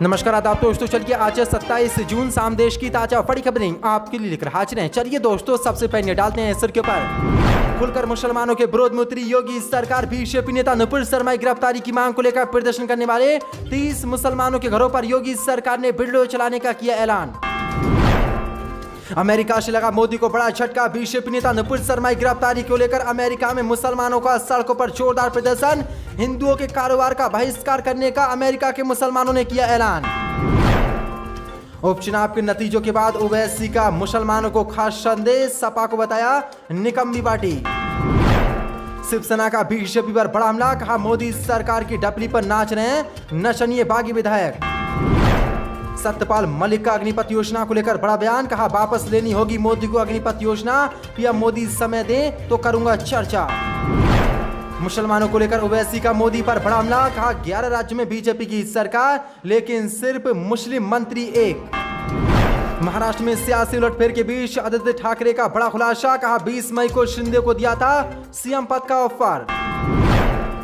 नमस्कार आदाब दोस्तों, चलिए आज 27 जून शाम देश की ताजा बड़ी खबरें आपके लिए लेकर हाजिर हैं। चलिए दोस्तों, सबसे पहले डालते हैं सिर के ऊपर। खुलकर मुसलमानों के विरोध में उतरी योगी सरकार। बीजेपी नेता नुपुर शर्मा की गिरफ्तारी की मांग को लेकर प्रदर्शन करने वाले 30 मुसलमानों के घरों पर योगी सरकार ने वीडियो चलाने का किया ऐलान। अमेरिका से लगा मोदी को बड़ा झटका। बीजेपी नेता नुपुर शर्मा की गिरफ्तारी को लेकर अमेरिका में मुसलमानों का सड़कों पर जोरदार प्रदर्शन। हिंदुओं के कारोबार का बहिष्कार करने का अमेरिका के मुसलमानों ने किया ऐलान। उपचुनाव के नतीजों के बाद ओवैसी का मुसलमानों को खास संदेश। सपा को बताया निकम्मी पार्टी। शिवसेना का बीजेपी पर बड़ा हमला। कहा मोदी सरकार की डपली पर नाच रहे हैं नचनिए बागी विधायक। सत्यपाल मलिक का अग्निपथ योजना को लेकर बड़ा बयान। कहा वापस लेनी होगी मोदी को अग्निपथ योजना। पीएम मोदी समय दें तो करूंगा चर्चा। मुसलमानों को लेकर ओवैसी का मोदी पर बड़ा हमला। कहा 11 राज्य में बीजेपी की सरकार लेकिन सिर्फ मुस्लिम मंत्री एक। महाराष्ट्र में सियासी उलटफेर के बीच आदित्य ठाकरे का बड़ा खुलासा। कहा 20 मई को शिंदे को दिया था सीएम पद का ऑफर।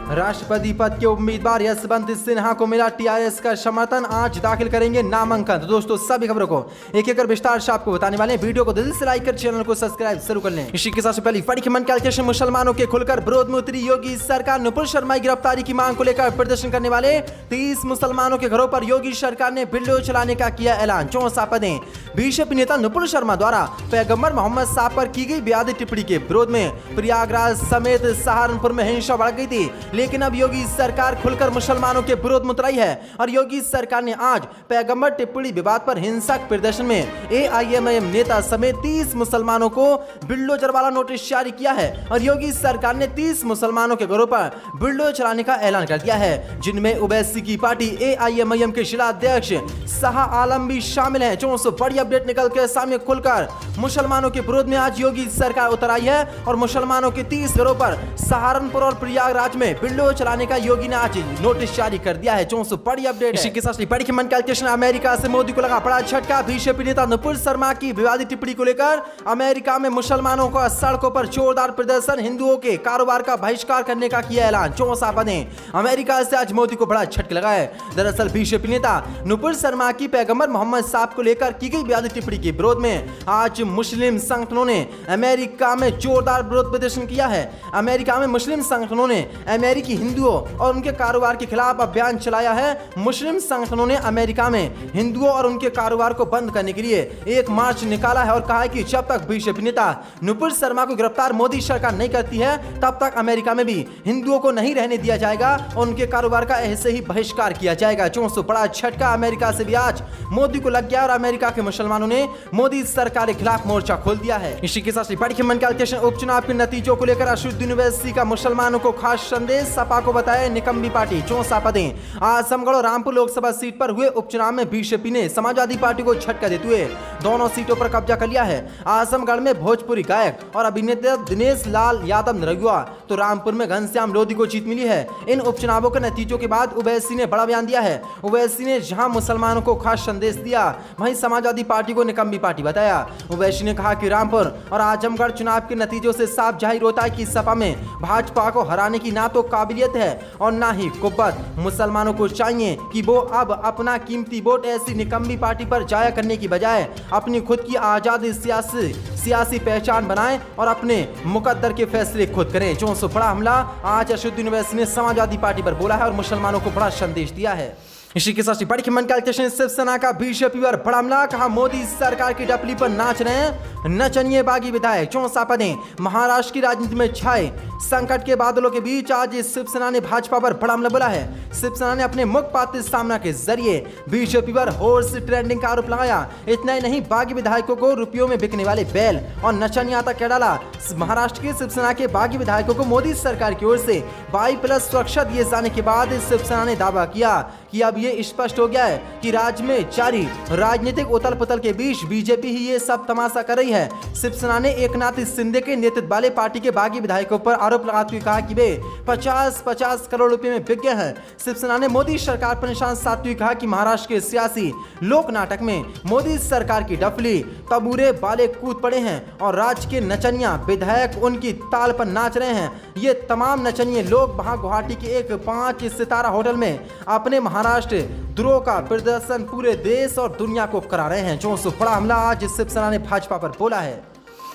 राष्ट्रपति पद के उम्मीदवार यशवंत सिन्हा को मिला टीआरएस का समर्थन। आज दाखिल करेंगे नामांकन। तो दोस्तों, सभी खबरों को एक एक कर विस्तार से आपको बताने वाले हैं। वीडियो को दिल से लाइक कर चैनल को सब्सक्राइब जरूर कर लें। इसी के साथ पहली बड़ी खबर मुसलमानों के खुलकर विरोध में उतरी योगी सरकार। नुपुर शर्मा की गिरफ्तारी की मांग को लेकर प्रदर्शन करने वाले 30 मुसलमानों के घरों पर योगी सरकार ने वीडियो चलाने का किया ऐलान। 64 पदें। बीजेपी नेता नुपुर शर्मा द्वारा पैगंबर मोहम्मद साहब पर की गई बेयादी टिप्पणी के विरोध में प्रयागराज समेत सहारनपुर में हिंसा बढ़ गई थी, लेकिन अब योगी सरकार खुलकर मुसलमानों के विरोध में उतरी है और योगी सरकार ने आज पैगंबर टिप्पणी विवाद पर हिंसक प्रदर्शन में एआईएमआईएम नेता समेत 30 मुसलमानों को बुलडोजर वाला नोटिस जारी किया है और योगी सरकार ने 30 मुसलमानों के घरों पर बुलडोजर चलाने का ऐलान कर दिया है, जिनमें ओवैसी की पार्टी एआईएमआईएम के जिला अध्यक्ष शाह आलम भी शामिल हैं। जो बड़ी अपडेट निकल के सामने खुलकर मुसलमानों के विरोध में आज योगी सरकार उतर आई है और मुसलमानों के 30 घरों पर सहारनपुर और प्रयागराज में बुलडोजर चलाने का योगी ने आज नोटिस जारी कर दिया है। जो बड़ी अपडेट। इसी के साथ बड़ी खबर कैलकुलेशन। अमेरिका से मोदी को लगा बड़ा झटका। बीजेपी नेता नुपुर शर्मा की विवादित टिप्पणी को लेकर अमेरिका में मुसलमानों का सड़कों पर जोरदार प्रदर्शन। हिंदुओं के कारोबार का बहिष्कार करने का किया ऐलान। 64 पदें। अमेरिका से आज मोदी को बड़ा झटका लगा है। दरअसल बीजेपी नेता नुपुर शर्मा की पैगंबर मोहम्मद साहब को लेकर की गई बेयादी टिप्पणी के विरोध में आज मुस्लिम संगठनों ने अमेरिका में जोरदार विरोध प्रदर्शन किया है। अमेरिका में मुस्लिम संगठनों ने अमेरिकी हिंदुओं और उनके कारोबार के खिलाफ अभियान चलाया है। मुस्लिम संगठनों ने अमेरिका में हिंदुओं और उनके कारोबार को बंद करने के लिए एक मार्च निकाला है और कहा है कि जब तक बीजेपी नेता नुपुर शर्मा को गिरफ्तार मोदी सरकार नहीं करती है, तब तक अमेरिका में भी हिंदुओं को नहीं रहने दिया जाएगा और उनके कारोबार का ऐसे ही बहिष्कार किया जाएगा। जो बड़ा झटका अमेरिका से भी आज मोदी को लग गया और अमेरिका के मुसलमानों ने मोदी सरकार के खिलाफ मोर्चा खोल दिया है। इसी के साथ बड़ी खबर उपचुनाव के नतीजों को लेकर असदुद्दीन ओवैसी का मुसलमानों को खास संदेश। सपा को बताया निकम्मी पार्टी। 64 पदें। आजमगढ़ और रामपुर लोकसभा सीट पर हुए उपचुनाव में बीजेपी ने समाजवादी पार्टी को झटका देते हुए दोनों सीटों पर कब्जा कर लिया है। आजमगढ़ में भोजपुरी गायक और अभिनेता दिनेश लाल यादव निरहुआ तो रामपुर में घनश्याम लोधी को जीत मिली है। इन उपचुनावों के नतीजों के बाद ओवैसी ने बड़ा बयान दिया है। ओवैसी ने जहां मुसलमानों को खास संदेश दिया, वहीं समाजवादी पार्टी को निकम्मी पार्टी बताया। ओवैसी ने कहा कि रामपुर और आजमगढ़ चुनाव के नतीजों से साफ जाहिर होता है कि सपा में भाजपा को हराने की ना तो काबिलियत है और ना ही कुव्वत। मुसलमानों को चाहिए कि वो अब अपना कीमती वोट ऐसी निकम्मी पार्टी पर जाया करने की बजाय अपनी खुद की आजाद सियासी पहचान बनाएं और अपने मुकद्दर के फैसले खुद करें। जो बड़ा हमला आज असदुद्दीन ओवैसी ने समाजवादी पार्टी पर बोला है और मुसलमानों को बड़ा संदेश दिया है। इसी के साथ बड़ी खबर कैलकुलेशन। शिवसेना का बीजेपी पर बड़ा हमला। कहा मोदी सरकार की डपली पर नाच रहे हैं नचनिए बागी विधायक। 64 पदें। महाराष्ट्र की राजनीति में छाए संकट के बादलों के बीच आज शिवसेना ने भाजपा पर बड़ा हमला बोला है। शिवसेना ने अपने मुखपात्र सामना के जरिए बीजेपी पर हॉर्स ट्रेडिंग का आरोप लगाया। इतना ही नहीं, बागी विधायकों को रुपयों में बिकने वाले बैल और नचनिया तक कह डाला। महाराष्ट्र के शिवसेना के बागी विधायकों को मोदी सरकार की ओर से 22+ सुरक्षा दिए जाने के बाद शिवसेना ने दावा किया कि अब ये स्पष्ट हो गया है कि राज्य में जारी राजनीतिक उथल पुथल के बीच बीजेपी ही ये सब तमाशा कर रही है। शिवसेना ने एकनाथ शिंदे के नेतृत्व वाले पार्टी के बागी विधायकों पर आरोप लगाते हुए कहा कि वे 50-50 करोड़ रुपए में बिक गए हैं। शिवसेना ने मोदी सरकार पर निशान साधते हुए कहा कि महाराष्ट्र के सियासी लोक नाटक में मोदी सरकार की डफली तबूरे वाले कूद पड़े हैं और राज्य के नचनिया विधायक उनकी ताल पर नाच रहे हैं। ये तमाम नचनिए लोग वहां गुवाहाटी के एक 5 सितारा होटल में अपने महाराष्ट्र द्रोह का प्रदर्शन पूरे देश और दुनिया को करा रहे हैं। जो बड़ा हमला आज शिवसेना ने भाजपा पर बोला है।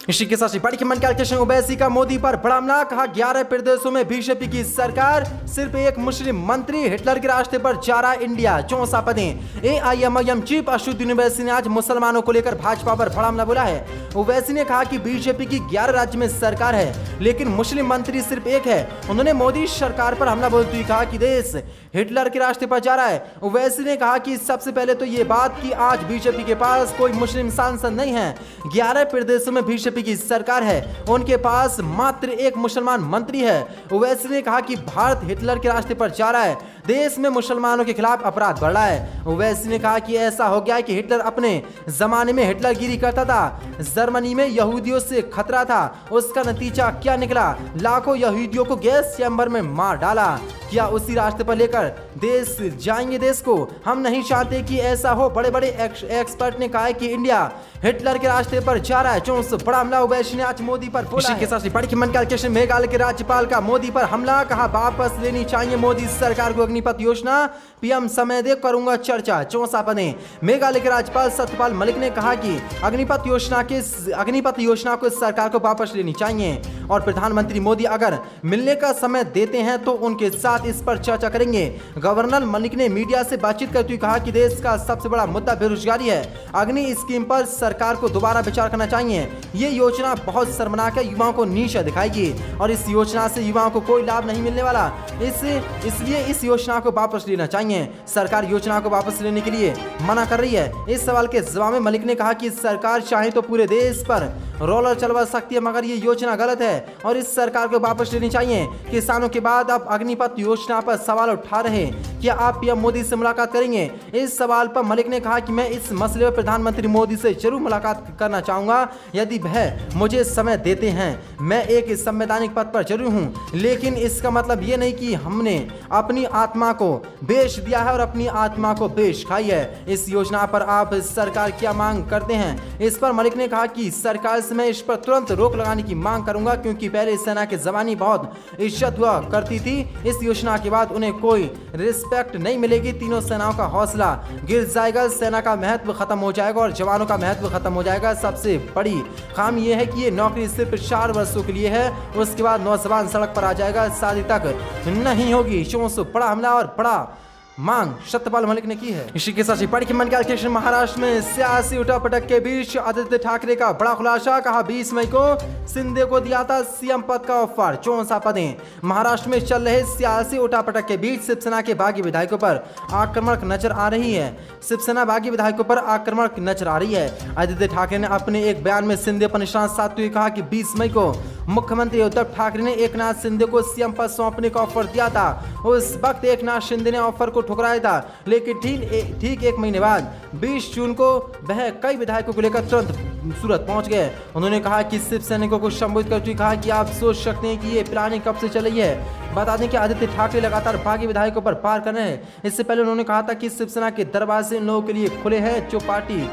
इसी के साथ बड़ी खबर कैलकुलेशन ओवैसी का मोदी पर बड़ा हमला, कहा 11 प्रदेशों में बीजेपी की सरकार, सिर्फ एक मुस्लिम मंत्री हिटलर के रास्ते पर जा रहा इंडिया। 64 पदें। एआईएमआईएम चीफ असदुद्दीन ओवैसी ने आज मुसलमानों को लेकर भाजपा पर बड़ा हमला बोला है। ओवैसी ने कहा कि बीजेपी की 11 राज्य में सरकार है लेकिन मुस्लिम मंत्री सिर्फ एक है। उन्होंने मोदी सरकार पर हमला बोलते हुए कहा कि देश हिटलर के रास्ते पर जा रहा है। ओवैसी ने कहा कि सबसे पहले तो ये बात कि आज बीजेपी के पास कोई मुस्लिम सांसद नहीं है। 11 प्रदेशों में बीजेपी की सरकार है, उनके पास मात्र एक मुसलमान मंत्री है। ओवैसी ने कहा कि भारत हिटलर के रास्ते पर जा रहा है, देश में मुसलमानों के खिलाफ अपराध बढ़ रहा है। ओवैसी ने कहा कि ऐसा हो गया है कि हिटलर अपने जमाने में हिटलरगिरी करता था, जर्मनी में यहूदियों से खतरा था, उसका नतीजा क्या निकला? लाखों यहूदियों को गैस चैम्बर में मार डाला। क्या उसी रास्ते पर लेकर देश जाएंगे देश को? हम नहीं चाहते कि ऐसा हो। बड़े बड़े एक्सपर्ट ने कहा है कि इंडिया हिटलर के रास्ते पर जा रहा है। जो बड़ा हमला ओवैसी ने आज मोदी पर बोला है। इसी के साथ बड़ी खबर कैलकुलेशन मेघालय के राज्यपाल का मोदी पर हमला, कहा वापस लेनी चाहिए मोदी सरकार को अग्निपथ योजना, पीएम समय दे करूंगा चर्चा। 64 पदें। मेघालय के राज्यपाल सत्यपाल मलिक ने कहा कि अग्निपथ योजना को सरकार को वापस लेनी चाहिए और प्रधानमंत्री मोदी अगर मिलने का समय देते हैं तो उनके साथ इस पर चर्चा करेंगे। गवर्नर मलिक ने मीडिया से बातचीत करते हुए कहा कि देश का सबसे बड़ा मुद्दा बेरोजगारी है। अग्नि स्कीम पर सरकार को दोबारा विचार करना चाहिए। ये योजना बहुत शर्मनाक है, युवाओं को नीचा दिखाएगी और इस योजना से युवाओं को कोई लाभ नहीं मिलने वाला। इसलिए इस योजना को वापस लेना चाहिए। सरकार योजना को वापस लेने के लिए मना कर रही है। इस सवाल के जवाब में मलिक ने कहा कि सरकार चाहे तो पूरे देश पर रोलर चलवा सकती है, मगर ये योजना गलत है और इस सरकार को वापस लेनी चाहिए। किसानों के बाद अब अग्निपथ योजना पर सवाल उठा रहे, क्या आप पीएम मोदी से मुलाकात करेंगे? इस सवाल पर मलिक ने कहा कि मैं इस मसले पर प्रधानमंत्री मोदी से जरूर मुलाकात करना चाहूंगा यदि वह मुझे समय देते हैं। मैं एक संवैधानिक पद पर जरूर हूं, लेकिन इसका मतलब ये नहीं कि हमने अपनी आत्मा को बेच दिया है और अपनी आत्मा को बेच खाई है। इस योजना पर आप सरकार क्या मांग करते हैं? इस पर मलिक ने कहा कि सरकार से मैं इस पर तुरंत रोक लगाने की मांग करूंगा, क्योंकि पहले सेना के जवानी बहुत इज्जत हुआ करती थी। इस योजना के बाद उन्हें कोई रिस्पेक्ट नहीं मिलेगी। तीनों सेनाओं का हौसला गिर जाएगा, सेना का महत्व खत्म हो जाएगा और जवानों का महत्व खत्म हो जाएगा। सबसे बड़ी खामी यह है कि ये नौकरी सिर्फ 4 वर्षों के लिए है, उसके बाद नौजवान सड़क पर आ जाएगा, शादी तक नहीं होगी। बड़ा हमला और बड़ा मांग सत्यपाल मलिक ने की है। इसी के साथ बड़ी खबर कैलकुलेशन महाराष्ट्र में सियासी उठापटक के बीच आदित्य ठाकरे का बड़ा खुलासा, कहा 20 मई को शिंदे को दिया था सीएम पद का ऑफर। 64 पदें। महाराष्ट्र में चल रहे सियासी उठापटक के बीच शिवसेना के बागी विधायकों पर आक्रमक नजर आ रही है। शिवसेना बागी विधायकों पर आक्रमक नजर आ रही है। आदित्य ठाकरे ने अपने एक बयान में शिंदे पर निशाना साधते हुए कहा कि 20 मई को मुख्यमंत्री उद्धव ठाकरे ने एकनाथ शिंदे को सीएम पद सौंपने का ऑफर दिया था। उस वक्त एकनाथ शिंदे ने ऑफर को ठुकराया था, लेकिन ठीक एक महीने बाद 20 जून को वह कई विधायकों को लेकर तुरंत सूरत पहुंच गए। उन्होंने कहा कि शिव सैनिकों को संबोधित करते हुए कहा कि आप सोच सकते हैं कि ये प्लानिंग कब से चल रही है। बता दें कि आदित्य ठाकरे लगातार बागी विधायकों पर पार कर रहे हैं। इससे पहले उन्होंने कहा था कि शिवसेना के दरवाजे इन लोगों के लिए खुले हैं जो पार्टी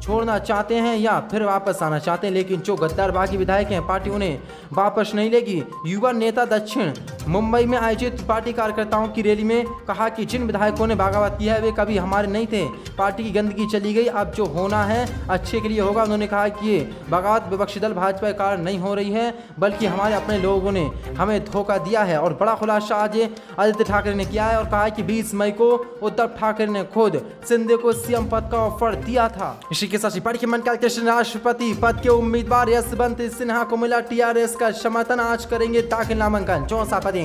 छोड़ना चाहते हैं या फिर वापस आना चाहते हैं, लेकिन जो गद्दार बागी विधायक हैं पार्टी उन्हें वापस नहीं लेगी। युवा नेता दक्षिण मुंबई में आयोजित पार्टी कार्यकर्ताओं की रैली में कहा कि जिन विधायकों ने बगावत किया है वे कभी हमारे नहीं थे, पार्टी की गंदगी चली गई, अब जो होना है अच्छे के लिए होगा। उन्होंने कहा कि ये बगावत विपक्षी दल भाजपा के कारण नहीं हो रही है, बल्कि हमारे अपने लोगों ने हमें धोखा दिया है। और बड़ा खुलासा आज आदित्य ठाकरे ने किया है और कहा कि 20 मई को उद्धव ठाकरे ने खुद शिंदे को सीएम पद का ऑफर दिया था। इसी के साथ बड़ी खबर कैलकुलेशन राष्ट्रपति पद के उम्मीदवार यशवंत सिन्हा को मिला टीआरएस का समर्थन, आज करेंगे दाखिल नामांकन। 64 पदें।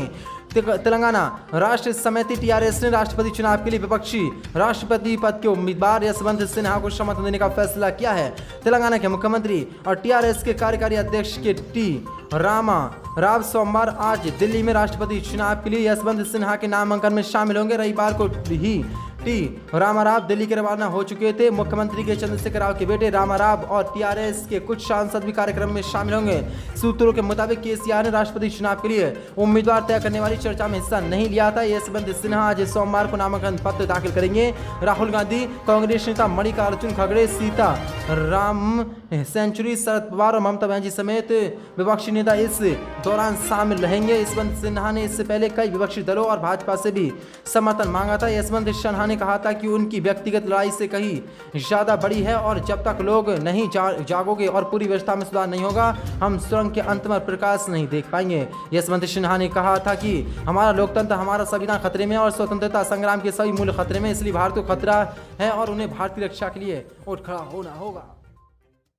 तेलंगाना राष्ट्र समिति टीआरएस ने राष्ट्रपति चुनाव के लिए विपक्षी राष्ट्रपति पद के उम्मीदवार यशवंत सिन्हा को समर्थन देने का फैसला किया है। तेलंगाना के मुख्यमंत्री और टीआरएस के कार्यकारी अध्यक्ष के टी रामा राव सोमवार आज दिल्ली में राष्ट्रपति चुनाव के लिए यशवंत सिन्हा के नामांकन में शामिल होंगे। रविवार को ही टी रामाराव दिल्ली के रवाना हो चुके थे। मुख्यमंत्री के चंद्रशेखर राव के बेटे रामाराव और टीआरएस के कुछ सांसद भी कार्यक्रम में शामिल होंगे। सूत्रों के मुताबिक केसीआर ने राष्ट्रपति चुनाव के लिए उम्मीदवार तय करने वाली चर्चा में हिस्सा नहीं लिया था। यशवंत सिन्हा आज सोमवार को नामांकन पत्र दाखिल करेंगे। राहुल गांधी, कांग्रेस नेता मल्लिकार्जुन खड़गे, सीता राम सेंचुरी, शरद पवार और ममता बनर्जी समेत विपक्षी नेता इस दौरान शामिल रहेंगे। यशवंत सिन्हा ने इससे पहले कई विपक्षी दलों और भाजपा से भी समर्थन मांगा था। यशवंत सिन्हा ने कहा था कि उनकी व्यक्तिगत लड़ाई से कहीं ज्यादा बड़ी है और जब तक लोग नहीं जागोगे और पूरी व्यवस्था में सुधार नहीं होगा, हम सुरंग के अंत में प्रकाश नहीं देख पाएंगे। यशवंत सिन्हा ने कहा था कि हमारा लोकतंत्र, हमारा संविधान खतरे में और स्वतंत्रता संग्राम के सभी मूल्य खतरे में, इसलिए भारत को खतरा है और उन्हें भारत की रक्षा के लिए उठ खड़ा होना होगा।